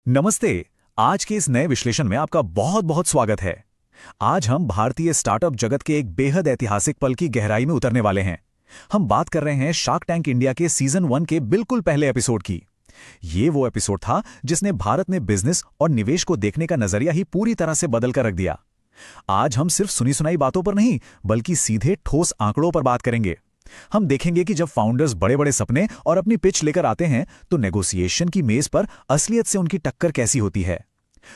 नमस्ते। आज के इस नए विश्लेषण में आपका बहुत बहुत स्वागत है। आज हम भारतीय स्टार्टअप जगत के एक बेहद ऐतिहासिक पल की गहराई में उतरने वाले हैं। हम बात कर रहे हैं शार्क टैंक इंडिया के सीजन 1 के बिल्कुल पहले एपिसोड की। ये वो एपिसोड था जिसने भारत में बिजनेस और निवेश को देखने का नजरिया ही पूरी तरह से बदल कर रख दिया। आज हम सिर्फ सुनी सुनाई बातों पर नहीं, बल्कि सीधे ठोस आंकड़ों पर बात करेंगे। हम देखेंगे कि जब फाउंडर्स बड़े बड़े सपने और अपनी पिच लेकर आते हैं तो नेगोशिएशन की मेज पर असलियत से उनकी टक्कर कैसी होती है।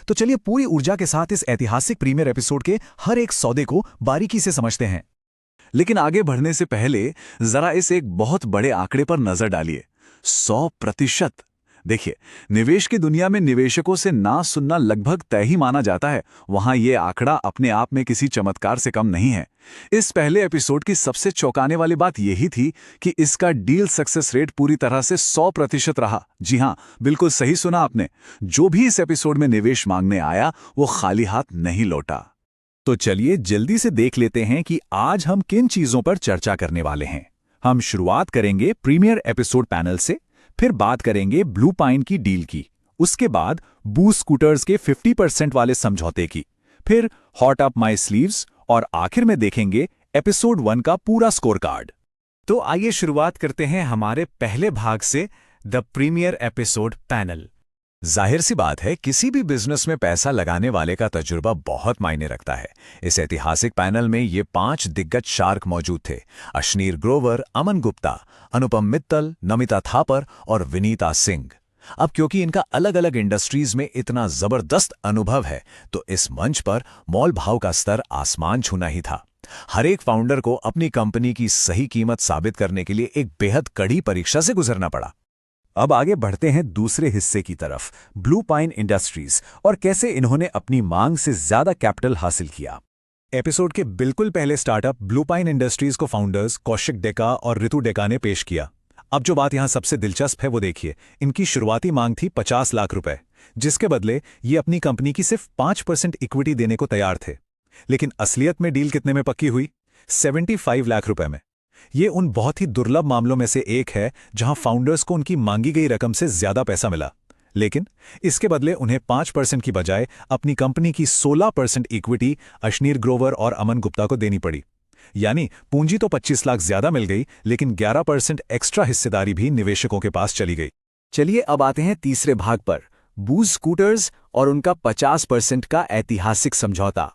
तो चलिए पूरी ऊर्जा के साथ इस ऐतिहासिक प्रीमियर एपिसोड के हर एक सौदे को बारीकी से समझते हैं। लेकिन आगे बढ़ने से पहले जरा इस एक बहुत बड़े आंकड़े पर नजर डालिए। 100%। देखिए, निवेश की दुनिया में निवेशकों से ना सुनना लगभग तय ही माना जाता है। वहां ये आंकड़ा अपने आप में किसी चमत्कार से कम नहीं है। इस पहले एपिसोड की सबसे चौंकाने वाली बात यही थी कि इसका डील सक्सेस रेट पूरी तरह से 100% रहा। जी हां, बिल्कुल सही सुना आपने। जो भी इस एपिसोड में निवेश मांगने आया वो खाली हाथ नहीं लौटा। तो चलिए जल्दी से देख लेते हैं कि आज हम किन चीजों पर चर्चा करने वाले हैं। हम शुरुआत करेंगे प्रीमियर एपिसोड पैनल से, फिर बात करेंगे ब्लू पाइन की डील की, उसके बाद बूस्ट स्कूटर्स के 50% वाले समझौते की, फिर हॉट अप माई स्लीव्स और आखिर में देखेंगे एपिसोड 1 का पूरा स्कोर कार्ड। तो आइए शुरुआत करते हैं हमारे पहले भाग से, द प्रीमियर एपिसोड पैनल। जाहिर सी बात है, किसी भी बिजनेस में पैसा लगाने वाले का तजुर्बा बहुत मायने रखता है। इस ऐतिहासिक पैनल में ये 5 दिग्गज शार्क मौजूद थे: अश्नीर ग्रोवर, अमन गुप्ता, अनुपम मित्तल, नमिता थापर और विनीता सिंह। अब क्योंकि इनका अलग अलग इंडस्ट्रीज में इतना जबरदस्त अनुभव है, तो इस मंच पर मोल भाव का स्तर आसमान छूना ही था। हर एक फाउंडर को अपनी कंपनी की सही कीमत साबित करने के लिए एक बेहद कड़ी परीक्षा से गुजरना पड़ा। अब आगे बढ़ते हैं दूसरे हिस्से की तरफ, ब्लू पाइन इंडस्ट्रीज और कैसे इन्होंने अपनी मांग से ज्यादा कैपिटल हासिल किया। एपिसोड के बिल्कुल पहले स्टार्टअप ब्लू पाइन इंडस्ट्रीज को फाउंडर्स कौशिक डेका और ऋतु डेका ने पेश किया। अब जो बात यहां सबसे दिलचस्प है वो देखिए, इनकी शुरुआती मांग थी 50 लाख रुपए, जिसके बदले ये अपनी कंपनी की सिर्फ 5% इक्विटी देने को तैयार थे। लेकिन असलियत में डील कितने में पक्की हुई? 75 लाख रुपए में। ये उन बहुत ही दुर्लभ मामलों में से एक है जहां फाउंडर्स को उनकी मांगी गई रकम से ज्यादा पैसा मिला, लेकिन इसके बदले उन्हें 5% की बजाय अपनी कंपनी की 16% इक्विटी अश्नीर ग्रोवर और अमन गुप्ता को देनी पड़ी। यानी पूंजी तो 25 लाख ज्यादा मिल गई, लेकिन 11% एक्स्ट्रा हिस्सेदारी भी निवेशकों के पास चली गई। चलिए अब आते हैं तीसरे भाग पर, बूस्ट स्कूटर्स और उनका 50% का ऐतिहासिक समझौता।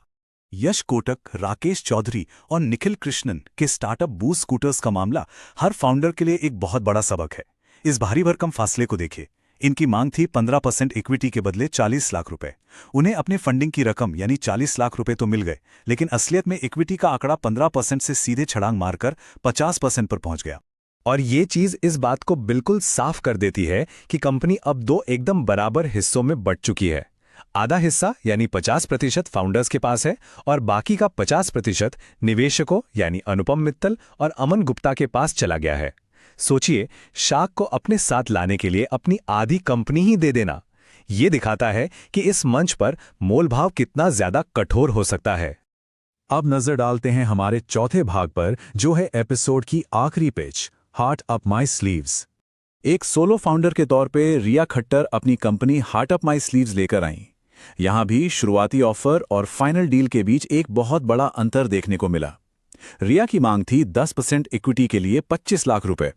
यश कोटक, राकेश चौधरी और निखिल कृष्णन के स्टार्टअप बूस्ट स्कूटर्स का मामला हर फाउंडर के लिए एक बहुत बड़ा सबक है। इस भारी भरकम फासले को देखिए। इनकी मांग थी 15% इक्विटी के बदले 40 लाख रुपए। उन्हें अपने फंडिंग की रकम यानी 40 लाख रुपए तो मिल गए, लेकिन असलियत में इक्विटी का आंकड़ा 15% से सीधे छलांग मारकर 50% पर पहुंच गया। और ये चीज इस बात को बिल्कुल साफ कर देती है कि कंपनी अब 2 एकदम बराबर हिस्सों में बंट चुकी है। आधा हिस्सा यानी 50% फाउंडर्स के पास है और बाकी का 50% निवेशकों यानी अनुपम मित्तल और अमन गुप्ता के पास चला गया है। सोचिए, शार्क को अपने साथ लाने के लिए अपनी आधी कंपनी ही दे देना। यह दिखाता है कि इस मंच पर मोलभाव कितना ज्यादा कठोर हो सकता है। अब नजर डालते हैं हमारे चौथे भाग पर, जो है एपिसोड की आखिरी pitch, heart up my sleeves. एक सोलो फाउंडर के तौर पे रिया खट्टर अपनी company heart up my sleeves लेकर आई। यहां भी शुरुआती ऑफर और फाइनल डील के बीच एक बहुत बड़ा अंतर देखने को मिला। रिया की मांग थी 10% इक्विटी के लिए 25 लाख रुपए।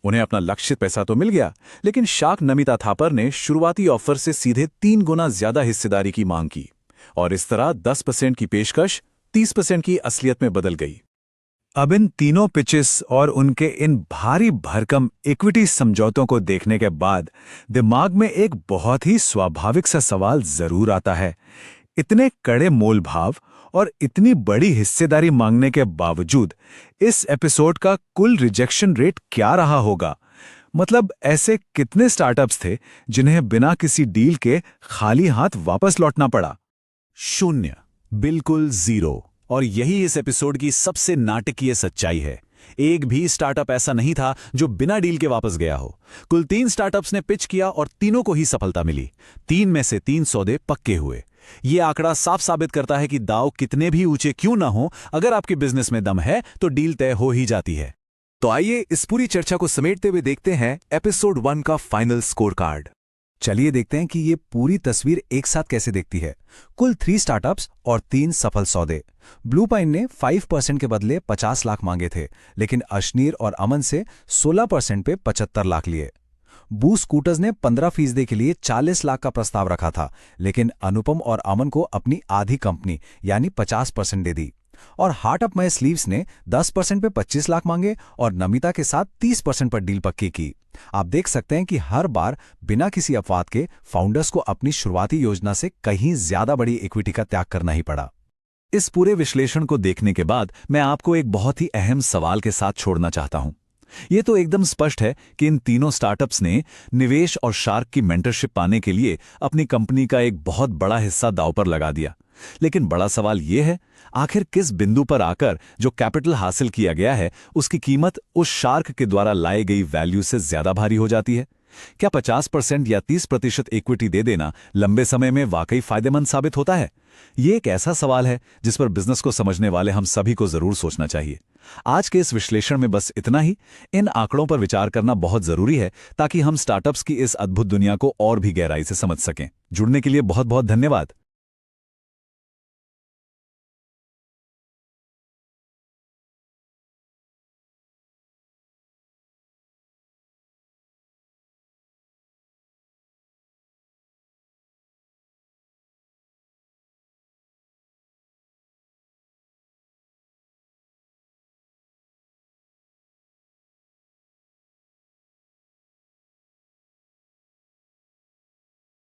उन्हें अपना लक्षित पैसा तो मिल गया, लेकिन शार्क नमिता थापर ने शुरुआती ऑफर से सीधे 3 गुना ज्यादा हिस्सेदारी की मांग की और इस तरह 10% की पेशकश 30% की असलियत में बदल गई। अब इन तीनों पिचेस और उनके इन भारी भरकम इक्विटी समझौतों को देखने के बाद दिमाग में एक बहुत ही स्वाभाविक सा सवाल जरूर आता है। इतने कड़े मोल भाव और इतनी बड़ी हिस्सेदारी मांगने के बावजूद इस एपिसोड का कुल रिजेक्शन रेट क्या रहा होगा? मतलब ऐसे कितने स्टार्टअप्स थे जिन्हें बिना किसी डील के खाली हाथ वापस लौटना पड़ा? 0, बिल्कुल 0। और यही इस एपिसोड की सबसे नाटकीय सच्चाई है। एक भी स्टार्टअप ऐसा नहीं था जो बिना डील के वापस गया हो। कुल 3 स्टार्टअप्स ने पिच किया और तीनों को ही सफलता मिली। 3 में से 3 सौदे पक्के हुए। यह आंकड़ा साफ साबित करता है कि दांव कितने भी ऊंचे क्यों ना हो, अगर आपके बिजनेस में दम है तो डील तय हो ही जाती है। तो आइए इस पूरी चर्चा को समेटते हुए देखते हैं एपिसोड 1 का फाइनल स्कोर कार्ड। चलिए देखते हैं कि ये पूरी तस्वीर एक साथ कैसे दिखती है। कुल 3 स्टार्टअप्स और 3 सफल सौदे। ब्लू पाइन ने 5% के बदले 50 लाख मांगे थे, लेकिन अशनीर और अमन से 16% पे 75 लाख लिए। बू स्कूटर्स ने 15% के लिए 40 लाख का प्रस्ताव रखा था, लेकिन अनुपम और अमन को अपनी आधी कंपनी यानी 50% दे दी। और हार्ट अप माय स्लीव्स ने 10% पे 25 लाख मांगे और नमिता के साथ 30% पर डील पक्की की। आप देख सकते हैं कि हर बार बिना किसी अपवाद के फाउंडर्स को अपनी शुरुआती योजना से कहीं ज्यादा बड़ी इक्विटी का त्याग करना ही पड़ा। इस पूरे विश्लेषण को देखने के बाद मैं आपको एक बहुत ही अहम सवाल के साथ छोड़ना चाहता हूं। ये तो एकदम स्पष्ट है कि इन तीनों स्टार्टअप्स ने निवेश और शार्क की मेंटरशिप पाने के लिए अपनी कंपनी का एक बहुत बड़ा हिस्सा दांव पर लगा दिया। लेकिन बड़ा सवाल यह है, आखिर किस बिंदु पर आकर जो कैपिटल हासिल किया गया है उसकी कीमत उस शार्क के द्वारा लाई गई वैल्यू से ज्यादा भारी हो जाती है? क्या 50% या 30% इक्विटी दे देना लंबे समय में वाकई फायदेमंद साबित होता है? ये एक ऐसा सवाल है जिस पर बिजनेस को समझने वाले हम सभी को जरूर सोचना चाहिए। आज के इस विश्लेषण में बस इतना ही। इन आंकड़ों पर विचार करना बहुत जरूरी है ताकि हम स्टार्टअप्स की इस अद्भुत दुनिया को और भी गहराई से समझ सकें। जुड़ने के लिए बहुत बहुत धन्यवाद।